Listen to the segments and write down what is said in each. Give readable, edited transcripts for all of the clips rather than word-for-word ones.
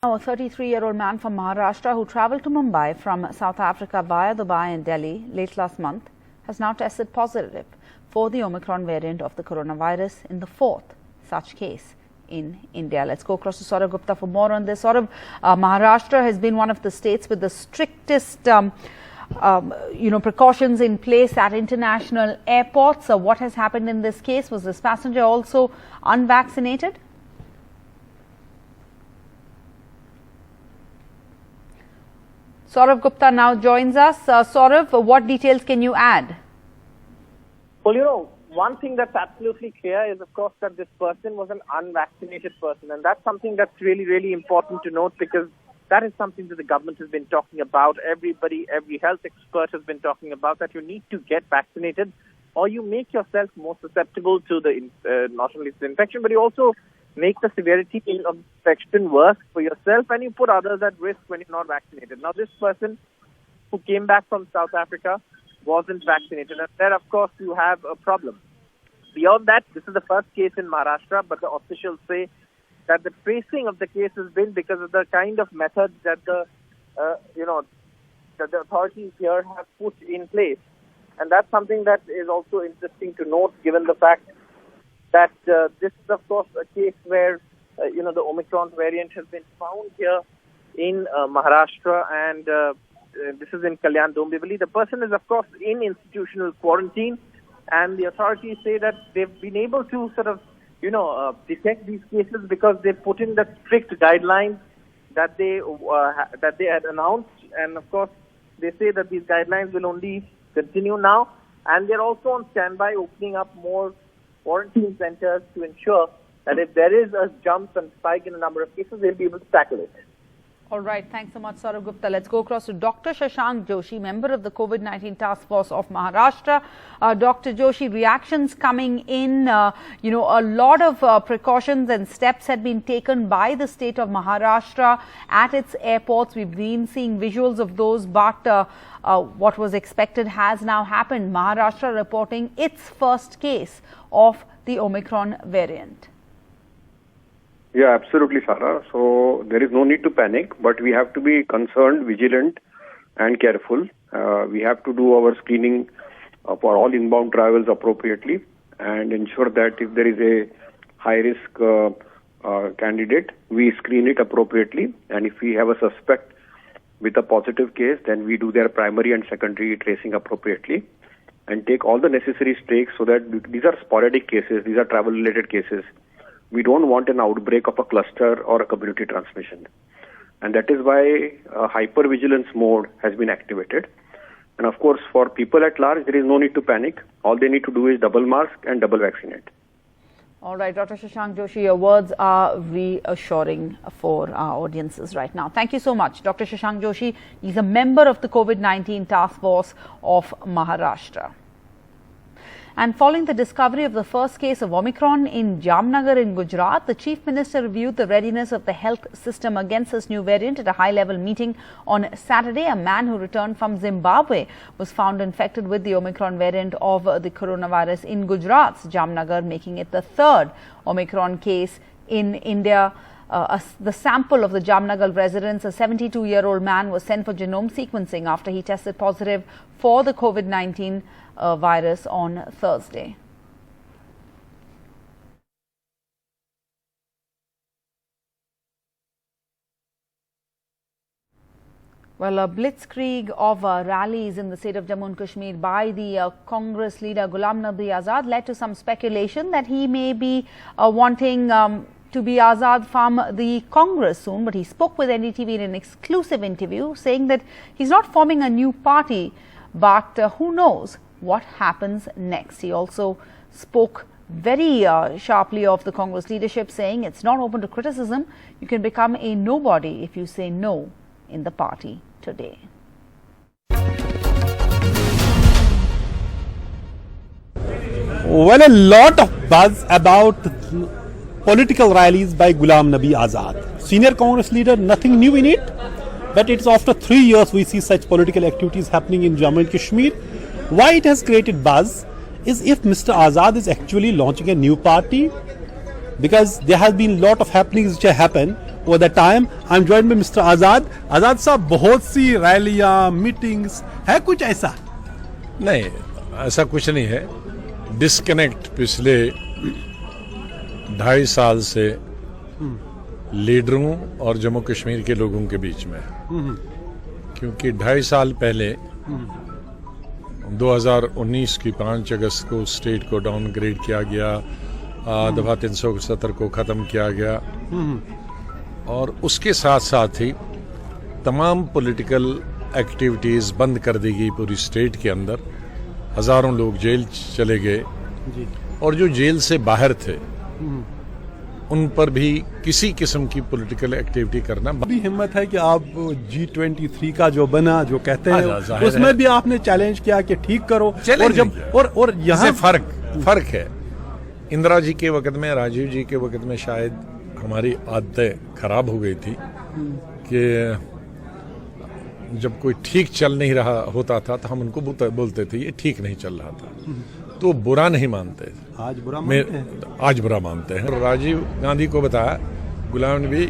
Now, a 33-year-old man from Maharashtra who travelled to Mumbai from South Africa via Dubai and Delhi late last month has now tested positive for the Omicron variant of the coronavirus in the fourth such case in India. Let's go across to Saurabh Gupta for more on this. Saurabh, Maharashtra has been one of the states with the strictest precautions in place at international airports. So what has happened in this case? Was this passenger also unvaccinated? Saurabh Gupta now joins us. Saurabh, what details can you add? Well, one thing that's absolutely clear is, of course, that this person was an unvaccinated person. And that's something that's really, really important to note, because that is something that the government has been talking about. Everybody, every health expert has been talking about that you need to get vaccinated, or you make yourself more susceptible to the not only the infection, but you also make the severity of the infection worse for yourself, and you put others at risk when you're not vaccinated. Now, this person who came back from South Africa wasn't vaccinated, and there, of course, you have a problem. Beyond that, this is the first case in Maharashtra, but the officials say that the tracing of the case has been because of the kind of methods that the authorities here have put in place. And that's something that is also interesting to note, given the fact that this is, of course, a case where, the Omicron variant has been found here in Maharashtra, and this is in Kalyan Dombivli. The person is, of course, in institutional quarantine, and the authorities say that they've been able to sort of, detect these cases because they put in the strict guidelines that they had announced, and of course, they say that these guidelines will only continue now, and they're also on standby, opening up more quarantine centers to ensure that if there is a jump and spike in the number of cases, they'll be able to tackle it. All right. Thanks so much, Saurabh Gupta. Let's go across to Dr. Shashank Joshi, member of the COVID-19 Task Force of Maharashtra. Dr. Joshi, reactions coming in, a lot of precautions and steps had been taken by the state of Maharashtra at its airports. We've been seeing visuals of those, but what was expected has now happened. Maharashtra reporting its first case of the Omicron variant. Yeah, absolutely, Sarah. So there is no need to panic, but we have to be concerned, vigilant and careful. We have to do our screening for all inbound travels appropriately and ensure that if there is a high-risk candidate, we screen it appropriately. And if we have a suspect with a positive case, then we do their primary and secondary tracing appropriately and take all the necessary steps so that these are sporadic cases, these are travel-related cases. We don't want an outbreak of a cluster or a community transmission. And that is why a hypervigilance mode has been activated. And of course, for people at large, there is no need to panic. All they need to do is double mask and double vaccinate. All right, Dr. Shashank Joshi, your words are reassuring for our audiences right now. Thank you so much. Dr. Shashank Joshi is a member of the COVID-19 Task Force of Maharashtra. And following the discovery of the first case of Omicron in Jamnagar in Gujarat, the Chief Minister reviewed the readiness of the health system against this new variant at a high-level meeting on Saturday. A man who returned from Zimbabwe was found infected with the Omicron variant of the coronavirus in Gujarat's Jamnagar, making it the third Omicron case in India. The sample of the Jamnagar residents, a 72-year-old man, was sent for genome sequencing after he tested positive for the COVID-19 virus on Thursday. Well, a blitzkrieg of rallies in the state of Jammu and Kashmir by the Congress leader Gulam Nabi Azad led to some speculation that he may be wanting to be Azad from the Congress soon, but he spoke with NDTV in an exclusive interview saying that he's not forming a new party, but who knows what happens next. He also spoke very sharply of the Congress leadership, saying it's not open to criticism. You can become a nobody if you say no in the party today. Well, a lot of buzz about political rallies by Gulam Nabi Azad. Senior Congress leader, nothing new in it, but it's after 3 years we see such political activities happening in Jammu and Kashmir. Why it has created buzz is if Mr. Azad is actually launching a new party, because there has been a lot of happenings which have happened over the time. I'm joined by Mr. Azad. Azad साहब, बहुत सी रैलियां, meetings है, कुछ ऐसा? नहीं, ऐसा कुछ नहीं है. डिस्कनेक्ट पिछले 2.5 साल से लीडरों और जम्मू कश्मीर के लोगों के बीच में है. क्योंकि 2.5 साल पहले 2019 की 5 अगस्त को स्टेट को डाउनग्रेड किया गया, दफा 370 को खत्म किया गया, और उसके साथ साथ ही तमाम पॉलिटिकल एक्टिविटीज बंद कर दी गई पूरी स्टेट के अंदर. हजारों लोग जेल चले गए, और जो जेल से बाहर थे उन पर भी किसी किस्म की पॉलिटिकल एक्टिविटी करना. अभी हिम्मत है कि आप G23 का जो बना, जो कहते हैं, उसमें भी आपने चैलेंज किया कि ठीक करो. और जब और यहाँ फर्क है. इंदिरा जी के वक्त में, राजीव जी के वक्त में शायद हमारी आदतें खराब हो गई थी कि जब कोई ठीक चल नहीं रहा होता था तो हम उनको बोलते थे ये ठीक नहीं चल रहा था, तो बुरा नहीं मानते थे. आज बुरा मानते हैं. राजीव गांधी को बताया, गुलाम नबी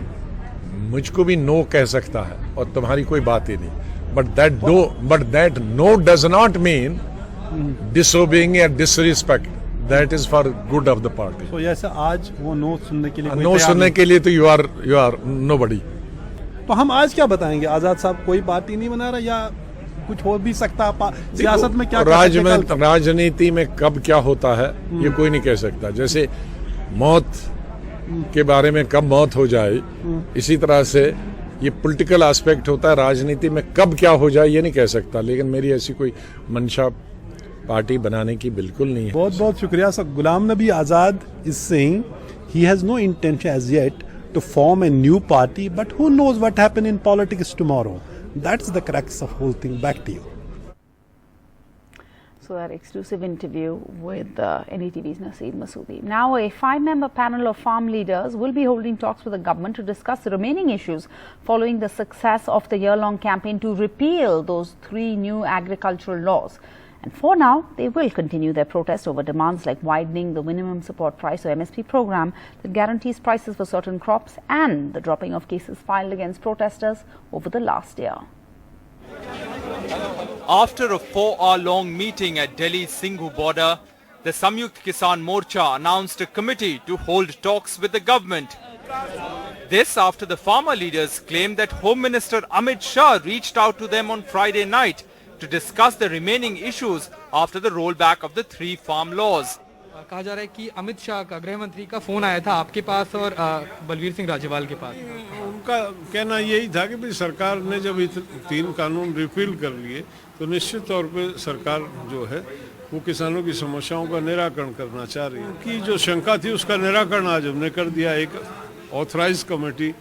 मुझको भी नो कह सकता है और तुम्हारी कोई बात ही नहीं. But that no does not mean disobeying या disrespect. That is for good of the party. तो जैसे आज वो नो सुनने के लिए तो यू आर नोबडी. तो हम आज क्या बताएंगे? आजाद साहब कोई बात ही नहीं बना रहा, या कुछ हो भी सकता? सियासत में क्या राजनीति में कब क्या होता है ये कोई नहीं कह सकता. जैसे मौत के बारे में कब मौत हो जाए, इसी तरह से ये पॉलिटिकल एस्पेक्ट होता है. राजनीति में कब क्या हो जाए ये नहीं कह सकता. लेकिन मेरी ऐसी कोई मंशा पार्टी बनाने की बिल्कुल नहीं है. बहुत बहुत शुक्रिया sir. Ghulam Nabi Azad is saying he has no intention as yet to form a new party, but who knows what happen in politics tomorrow. That's the crux of whole thing. Back to you. So our exclusive interview with NDTV's Naseem Masoodi. Now a 5-member panel of farm leaders will be holding talks with the government to discuss the remaining issues following the success of the year-long campaign to repeal those 3 new agricultural laws. And for now, they will continue their protest over demands like widening the minimum support price or MSP program that guarantees prices for certain crops, and the dropping of cases filed against protesters over the last year. After a 4-hour-long meeting at Delhi's Singhu border, the Samyukt Kisan Morcha announced a committee to hold talks with the government. This after the farmer leaders claimed that Home Minister Amit Shah reached out to them on Friday night to discuss the remaining issues after the rollback of the 3 farm laws. कहा जा रहा है कि अमित शाह का, गृह मंत्री का phone आया था आपके पास और बलबीर सिंह राजेवाल के पास. उनका कहना यही था कि भाई सरकार ने जब 3 कानून रिपील कर लिए तो निश्चित तौर पे सरकार जो है वो किसानों की समस्याओं का निराकरण करना चाह रही है. कि जो शंका थी उसका निराकरण आज हमने कर दिया. एक ऑथराइज्ड कमेटी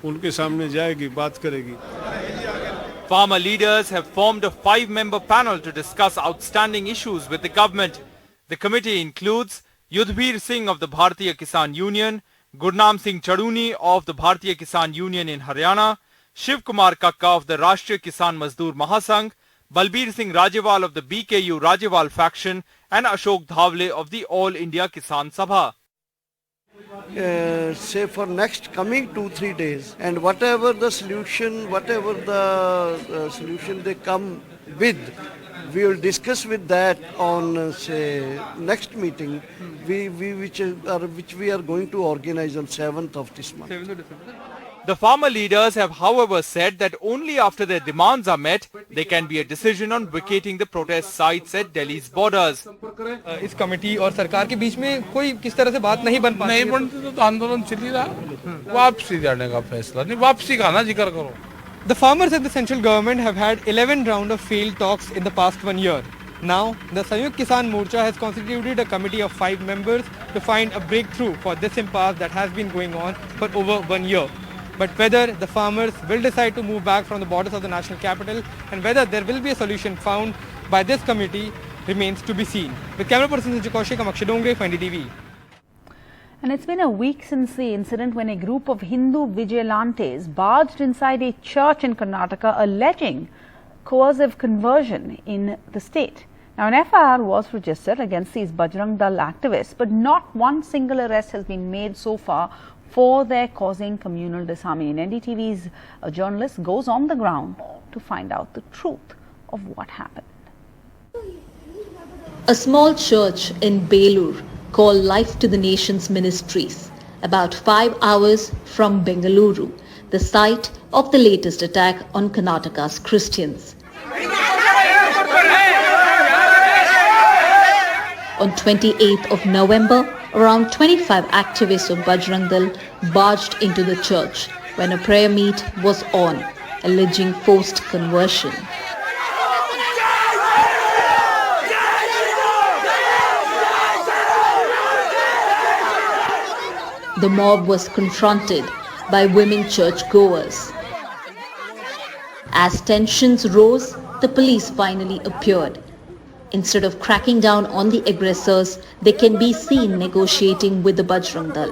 उनके सामने जाएगी, बात करेगी. Farmer leaders have formed a 5-member panel to discuss outstanding issues with the government. The committee includes Yudhbir Singh of the Bharatiya Kisan Union, Gurnam Singh Chaduni of the Bharatiya Kisan Union in Haryana, Shiv Kumar Kakka of the Rashtriya Kisan Mazdoor Mahasangh, Balbir Singh Rajewal of the BKU Rajewal faction, and Ashok Dhavle of the All India Kisan Sabha. Say for next coming 2-3 days, and whatever the solution they come with, we will discuss with that on say next meeting which we are going to organize on 7th of this month. The farmer leaders have however said that only after their demands are met, there can be a decision on vacating the protest sites at Delhi's borders. इस committee और सरकार के बीच में कोई किस तरह से बात नहीं बन पाती. नहीं बनती तो आंदोलन चल ही रहा. वापसी जाने का फैसला नहीं, वापसी का ना जिक्र करो. The farmers and the central government have had 11 rounds of failed talks in the past 1 year. Now, the Samyukt Kisan Morcha has constituted a committee of 5 members to find a breakthrough for this impasse that has been going on for over 1 year. But whether the farmers will decide to move back from the borders of the national capital and whether there will be a solution found by this committee remains to be seen. With camera person Sanjay Kaushik, I'm Akshay Dongre for NDTV. And it's been a week since the incident when a group of Hindu vigilantes barged inside a church in Karnataka alleging coercive conversion in the state. Now, an FIR was registered against these Bajrang Dal activists, but not one single arrest has been made so far for their causing communal disharmony. And NDTV's journalist goes on the ground to find out the truth of what happened. A small church in Belur called Life to the Nations Ministries, about 5 hours from Bengaluru, the site of the latest attack on Karnataka's Christians. On 28th of November, around 25 activists of Bajrang Dal barged into the church when a prayer meet was on, alleging forced conversion. The mob was confronted by women churchgoers. As tensions rose, the police finally appeared. Instead of cracking down on the aggressors, they can be seen negotiating with the Bajrang Dal.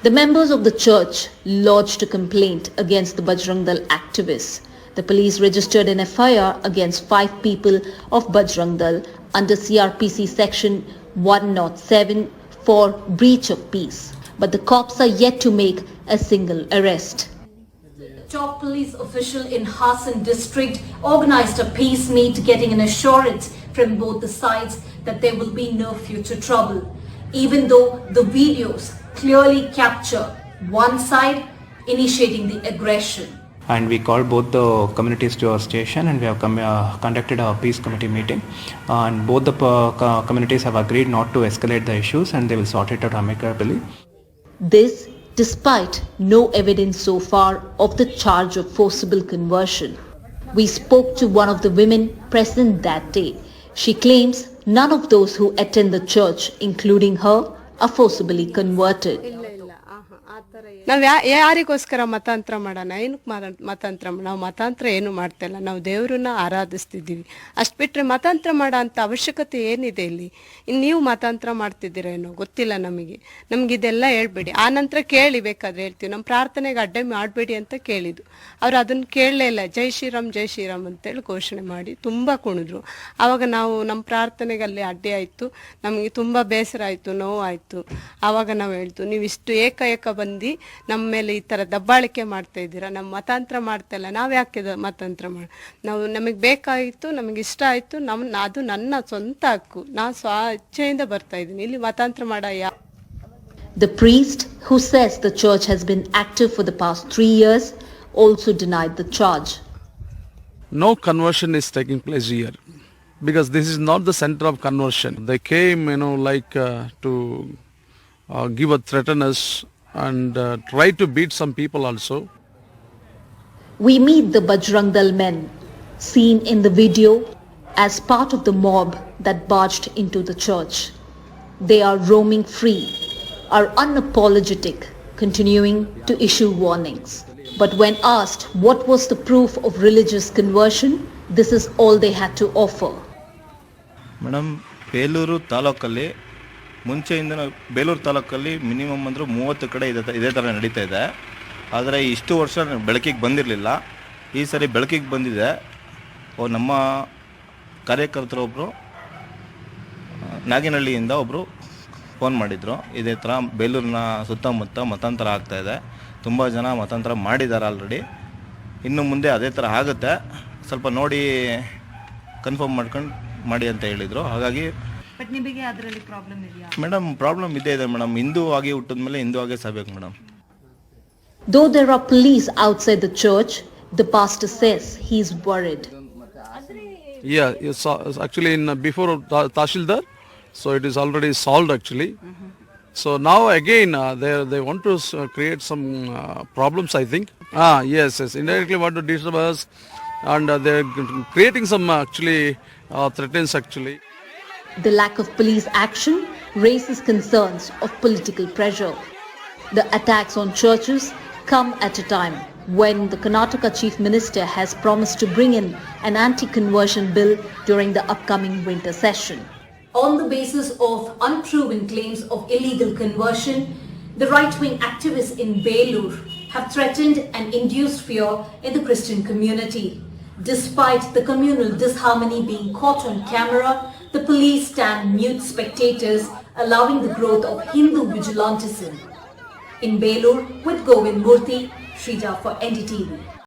The members of the church lodged a complaint against the Bajrang Dal activists. The police registered an FIR against 5 people of Bajrang Dal under CRPC section 107 for breach of peace. But the cops are yet to make a single arrest. Top police official in Hassan district organized a peace meet, getting an assurance from both the sides that there will be no future trouble, even though the videos clearly capture one side initiating the aggression. And we called both the communities to our station, and we have conducted a peace committee meeting, and both the communities have agreed not to escalate the issues, and they will sort it out amicably. This despite no evidence so far of the charge of forcible conversion. We spoke to one of the women present that day. She claims none of those who attend the church, including her, are forcibly converted. ನಾವು ಯಾರಿಗೋಸ್ಕರ ಮತಾಂತರ ಮಾಡೋಣ, ಏನಕ್ಕೆ ಮತಾಂತರ? ನಾವು ಮತಾಂತರ ಏನು ಮಾಡ್ತಾ ಇಲ್ಲ, ನಾವು ದೇವರನ್ನ ಆರಾಧಿಸ್ತಿದ್ದೀವಿ. ಅಷ್ಟು ಬಿಟ್ಟರೆ ಮತಾಂತರ ಮಾಡೋ ಅಂಥ ಅವಶ್ಯಕತೆ ಏನಿದೆ ಇಲ್ಲಿ? ಇನ್ನು ನೀವು ಮತಾಂತರ ಮಾಡ್ತಿದ್ದೀರೇನೋ ಗೊತ್ತಿಲ್ಲ ನಮಗಿದೆಲ್ಲ ಹೇಳ್ಬೇಡಿ. ಆ ನಂತರ ಕೇಳಿ, ಬೇಕಾದ್ರೆ ಹೇಳ್ತೀವಿ, ನಮ್ಮ ಪ್ರಾರ್ಥನೆಗೆ ಅಡ್ಡ ಮಾಡಬೇಡಿ ಅಂತ ಕೇಳಿದ್ದು. ಅವ್ರು ಅದನ್ನು ಕೇಳಲೇ ಇಲ್ಲ. ಜೈ ಶ್ರೀರಾಮ್ ಅಂತೇಳಿ ಘೋಷಣೆ ಮಾಡಿ ತುಂಬ ಕುಣಿದ್ರು. ಆವಾಗ ನಾವು ನಮ್ಮ ಪ್ರಾರ್ಥನೆಗೆ ಅಲ್ಲಿ ಅಡ್ಡಿ ಆಯಿತು, ನಮಗೆ ತುಂಬ ಬೇಸರ ಆಯಿತು, ನೋವಾಯಿತು. ಆವಾಗ ನಾವು ಹೇಳ್ತು, ನೀವು ಇಷ್ಟು ಏಕ ಬಂದು ನಮ್ಮ ಮೇಲೆ ಈ ಥರ ದಬ್ಬಾಳಿಕೆ ಮಾಡ್ತಾ ಇದ್ದೀರಾ, ನಮ್ಮ ಮತಾಂತರ ಮಾಡ್ತಾ ಇಲ್ಲ, ನಾವು ಯಾಕೆ ಮತಾಂತರ ನಮಗೆ ಬೇಕಾಯಿತು, ನಮಗೆ ಇಷ್ಟ ಆಯಿತು, ಅದು ನನ್ನ ಸ್ವಂತ ಹಕ್ಕು, ನಾನು ಇಚ್ಛೆಯಿಂದ ಬರ್ತಾ ಇದ್ದೀನಿ, ಇಲ್ಲಿ ಮತಾಂತರ ಮಾಡ. The priest, who says the church has been active for the past 3 years, also denied the charge. No conversion is taking place here, because this is not the center of conversion. They came, to give a threaten us and try to beat some people also. We meet the Bajrang Dal men, seen in the video as part of the mob that barged into the church. They are roaming free, are unapologetic, continuing to issue warnings. But when asked what was the proof of religious conversion, this is all they had to offer. Madam, Beluru Talokali ಮುಂಚೆಯಿಂದ Belur ತಾಲೂಕಲ್ಲಿ minimum ಅಂದರೂ 30 ಕಡೆ ಇದೇ ಥರ ನಡೀತಾ ಇದೆ. ಆದರೆ ಇಷ್ಟು ವರ್ಷ ಬೆಳಕಿಗೆ ಬಂದಿರಲಿಲ್ಲ. ಈ ಸರಿ ಬೆಳಕಿಗೆ ಬಂದಿದೆ. ನಮ್ಮ ಕಾರ್ಯಕರ್ತರೊಬ್ಬರು ನಾಗಿನಹಳ್ಳಿಯಿಂದ ಒಬ್ಬರು ಫೋನ್ ಮಾಡಿದರು, ಇದೇ ಥರ ಬೇಲೂರಿನ ಸುತ್ತಮುತ್ತ ಮತಾಂತರ ಆಗ್ತಾಯಿದೆ, ತುಂಬ ಜನ ಮತಾಂತರ ಮಾಡಿದ್ದಾರೆ ಆಲ್ರೆಡಿ, ಇನ್ನು ಮುಂದೆ ಅದೇ ಥರ ಆಗುತ್ತೆ, ಸ್ವಲ್ಪ ನೋಡಿ ಕನ್ಫರ್ಮ್ ಮಾಡ್ಕೊಂಡು ಮಾಡಿ ಅಂತ ಹೇಳಿದರು. ಹಾಗಾಗಿ ಬಟ್ ನಿಮಗೆ ಅದರಲ್ಲಿ ಪ್ರಾಬ್ಲಮ್ ಇದೆಯಾ? ಮೇಡಮ್ ಪ್ರಾಬ್ಲಮ್ ಇದೆ ಮೇಡಮ್, ಹಿಂದೂ ಆಗಿ ಹುಟ್ಟಿದ ಮೇಲೆ ಹಿಂದೂ ಆಗೇ ಸಾಯ್ಬೇಕು madam. Though there are police outside the church, the pastor says he is worried. Yeah, actually before Tahsildar, so it is already solved actually. So now again they want to create some problems, I think. Yes, indirectly want to disturb us, and they are creating some actually threats actually. The lack of police action raises concerns of political pressure. The attacks on churches come at a time when the Karnataka Chief Minister has promised to bring in an anti-conversion bill during the upcoming winter session. On the basis of unproven claims of illegal conversion, the right-wing activists in Belur have threatened and induced fear in the Christian community. Despite the communal disharmony being caught on camera, the police stand mute spectators allowing the growth of Hindu vigilantism. In Belur, with Govind Murthy, Shrija for NDTV.